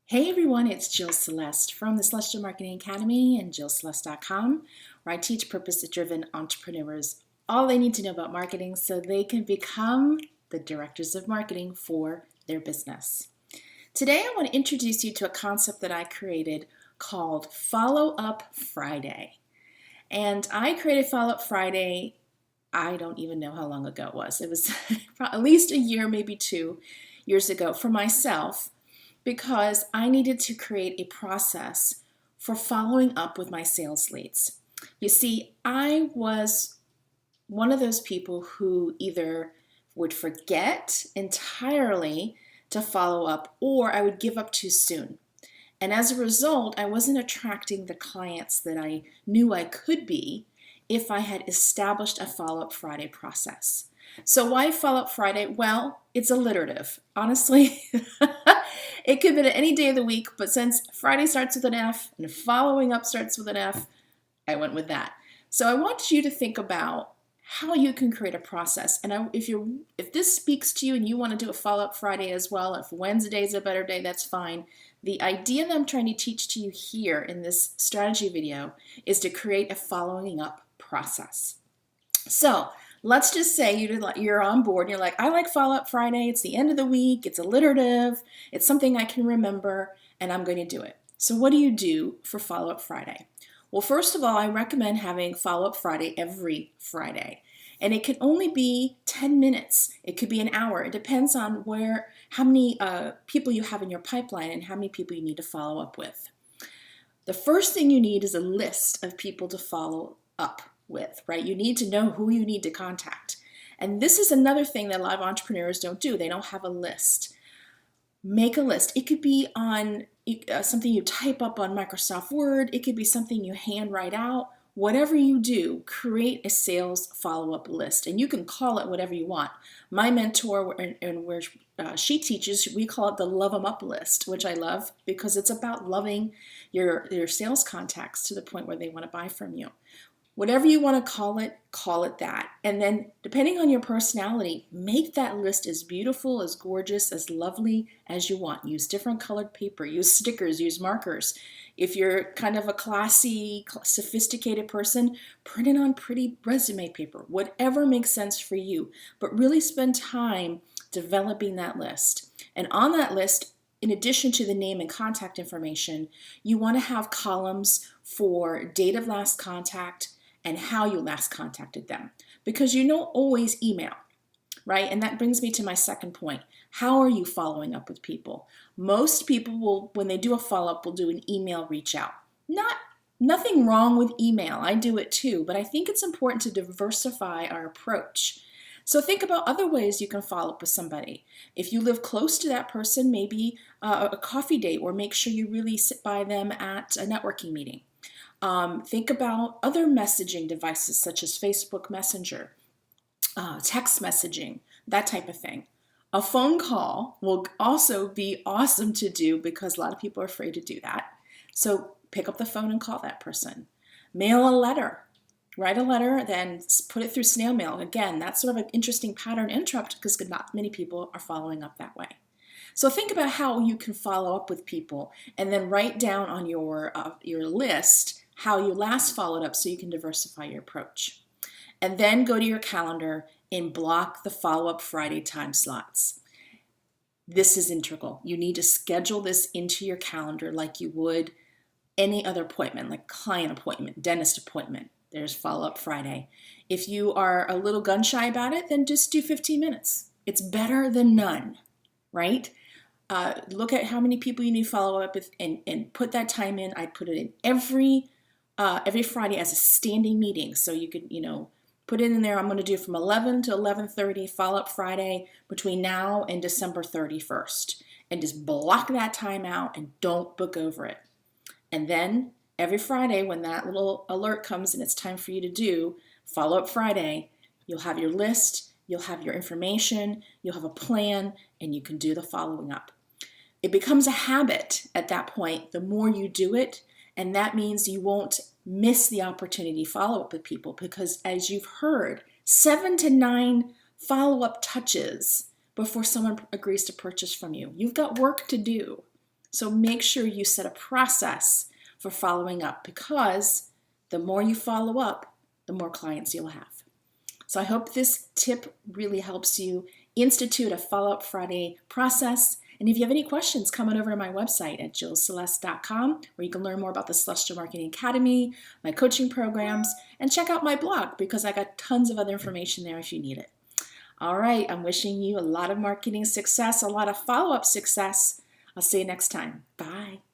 Hey everyone, it's Jill Celeste from the Celestial Marketing Academy and JillCeleste.com, where I teach purpose-driven entrepreneurs all they need to know about marketing so they can become the directors of marketing for their business. Today I want to introduce you to a concept that I created called Follow-Up Friday. And I created Follow-Up Friday, I don't even know how long ago it was. It was at least a year, maybe 2 years ago for myself, because I needed to create a process for following up with my sales leads. You see, I was one of those people who either would forget entirely to follow up or I would give up too soon. And as a result, I wasn't attracting the clients that I knew I could be if I had established a Follow-Up Friday process. So why Follow-Up Friday? Well, it's alliterative. Honestly, it could be at any day of the week, but since Friday starts with an F and following up starts with an F, I went with that. So I want you to think about how you can create a process. And if this speaks to you and you want to do a Follow-Up Friday as well, if Wednesday is a better day, that's fine. The idea that I'm trying to teach to you here in this strategy video is to create a following up process. So let's just say you're on board and you're like, I like Follow-Up Friday. It's the end of the week. It's alliterative. It's something I can remember and I'm going to do it. So what do you do for Follow-Up Friday? Well, first of all, I recommend having Follow-Up Friday every Friday. And it can only be 10 minutes. It could be an hour. It depends on how many people you have in your pipeline and how many people you need to follow up with. The first thing you need is a list of people to follow up with, right? You need to know who you need to contact. And this is another thing that a lot of entrepreneurs don't do. They don't have a list. Make a list. It could be on something you type up on Microsoft Word. It could be something you hand write out. Whatever you do, create a sales follow-up list. And you can call it whatever you want. My mentor, and where she teaches, we call it the Love 'em Up list, which I love because it's about loving your sales contacts to the point where they want to buy from you. Whatever you want to call it that. And then depending on your personality, make that list as beautiful, as gorgeous, as lovely as you want. Use different colored paper, use stickers, use markers. If you're kind of a classy, sophisticated person, print it on pretty resume paper, whatever makes sense for you. But really spend time developing that list. And on that list, in addition to the name and contact information, you want to have columns for date of last contact, and how you last contacted them. Because you don't always email, right? And that brings me to my second point. How are you following up with people? Most people will, when they do a follow-up, will do an email reach out. Nothing wrong with email. I do it too, but I think it's important to diversify our approach. So think about other ways you can follow up with somebody. If you live close to that person, maybe a coffee date, or make sure you really sit by them at a networking meeting. Think about other messaging devices such as Facebook Messenger, text messaging, that type of thing. A phone call will also be awesome to do because a lot of people are afraid to do that. So pick up the phone and call that person. Mail a letter. Write a letter, then put it through snail mail. Again, that's sort of an interesting pattern interrupt because not many people are following up that way. So think about how you can follow up with people and then write down on your list how you last followed up so you can diversify your approach. And then go to your calendar and block the Follow-Up Friday time slots. This is integral. You need to schedule this into your calendar like you would any other appointment, like client appointment, dentist appointment. There's Follow-Up Friday. If you are a little gun shy about it, then just do 15 minutes. It's better than none, right? Look at how many people you need to follow up with and put that time in. I put it in every Friday as a standing meeting. So you could, put it in there. I'm going to do from 11 to 11:30 Follow-Up Friday between now and December 31st. And just block that time out and don't book over it. And then every Friday when that little alert comes and it's time for you to do Follow-Up Friday, you'll have your list, you'll have your information, you'll have a plan, and you can do the following up. It becomes a habit at that point, the more you do it, and that means you won't miss the opportunity to follow up with people because, as you've heard, 7 to 9 follow-up touches before someone agrees to purchase from you. You've got work to do. So make sure you set a process for following up, because the more you follow up, the more clients you'll have. So I hope this tip really helps you institute a Follow-Up Friday process. And if you have any questions, come on over to my website at jillceleste.com, where you can learn more about the Celestial Marketing Academy, my coaching programs, and check out my blog, because I got tons of other information there if you need it. All right, I'm wishing you a lot of marketing success, a lot of follow-up success. I'll see you next time. Bye.